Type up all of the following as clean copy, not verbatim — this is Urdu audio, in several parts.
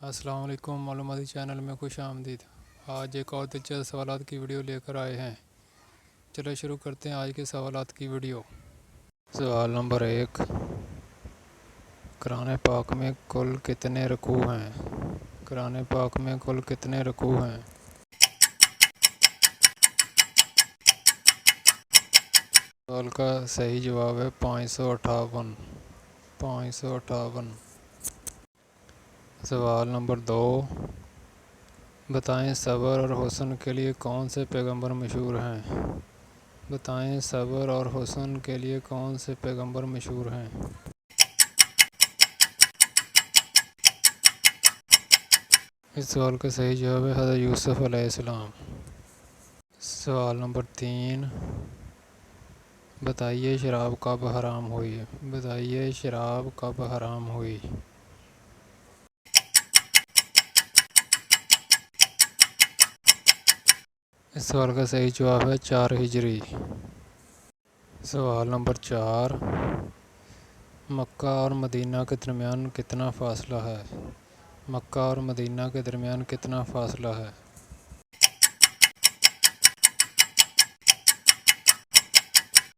السلام علیکم، معلوماتی چینل میں خوش آمدید۔ آج ایک اور دلچسپ سوالات کی ویڈیو لے کر آئے ہیں۔ چلو شروع کرتے ہیں آج کے سوالات کی ویڈیو۔ سوال نمبر 1، قرآن پاک میں کل کتنے رکوع ہیں؟ قرآن پاک میں کل کتنے رکوع ہیں؟ سوال کا صحیح جواب ہے 558۔ 558۔ سوال نمبر 2، بتائیں صبر اور حسن کے لیے کون سے پیغمبر مشہور ہیں؟ بتائیں صبر اور حسن کے لیے کون سے پیغمبر مشہور ہیں؟ اس سوال کا صحیح جواب ہے حضرت یوسف علیہ السلام۔ سوال نمبر 3، بتائیے شراب کب حرام ہوئی؟ بتائیے شراب کب حرام ہوئی؟ اس سوال کا صحیح جواب ہے 4 ہجری۔ سوال نمبر 4، مکہ اور مدینہ کے درمیان کتنا فاصلہ ہے؟ مکہ اور مدینہ کے درمیان کتنا فاصلہ ہے؟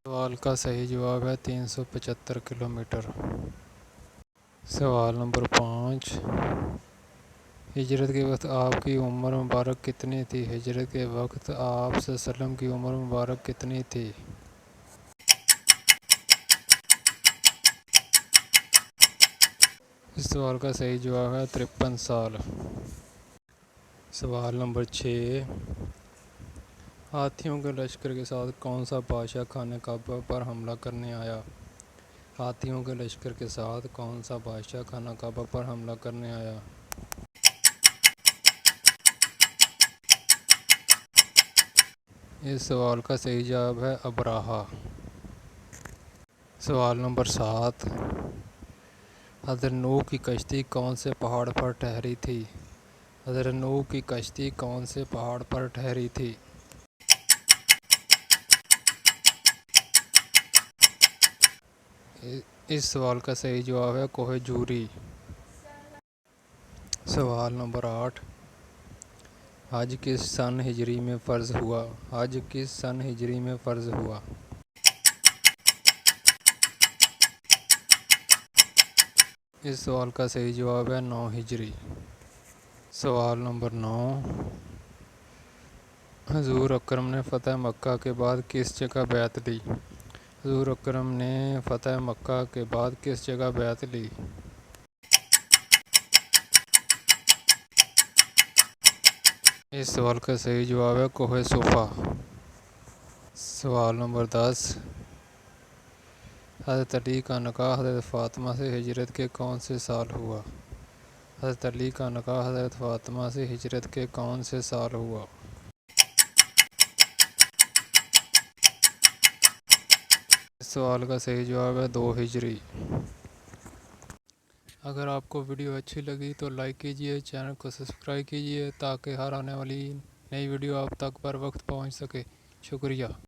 سوال کا صحیح جواب ہے 375 کلومیٹر۔ سوال نمبر 5، ہجرت کے وقت آپ کی عمر مبارک کتنی تھی؟ ہجرت کے وقت آپ صلی اللہ علیہ وسلم کی عمر مبارک کتنی تھی؟ اس سوال کا صحیح جواب ہے 53 سال۔ سوال نمبر 6، ہاتھیوں کے لشکر کے ساتھ کون سا بادشاہ خانہ کعبہ پر حملہ کرنے آیا؟ ہاتھیوں کے لشکر کے ساتھ کون سا بادشاہ خانہ کعبہ پر حملہ کرنے آیا؟ اس سوال کا صحیح جواب ہے ابرہہ۔ سوال نمبر 7، حضرت نوح کی کشتی کون سے پہاڑ پر ٹھہری تھی؟ حضرت نوح کی کشتی کون سے پہاڑ پر ٹھہری تھی؟ اس سوال کا صحیح جواب ہے کوہ جوری۔ سوال نمبر 8، حج کس سن ہجری میں فرض ہوا؟ حج کس سن ہجری میں فرض ہوا؟ اس سوال کا صحیح جواب ہے 9 ہجری۔ سوال نمبر 9، حضور اکرم نے فتح مکہ کے بعد کس جگہ بیعت لی؟ حضور اکرم نے فتح مکہ کے بعد کس جگہ بیعت لی؟ اس سوال کا صحیح جواب ہے کوہ صفا۔ سوال نمبر 10، حضرت علی کا نکاح حضرت فاطمہ سے ہجرت کے کون سے سال ہوا؟ حضرت علی کا نکاح حضرت فاطمہ سے ہجرت کے کون سے سال ہوا؟ اس سوال کا صحیح جواب ہے 2 ہجری۔ اگر آپ کو ویڈیو اچھی لگی تو لائک کیجئے، چینل کو سبسکرائب کیجئے تاکہ ہر آنے والی نئی ویڈیو آپ تک بر وقت پہنچ سکے۔ شکریہ۔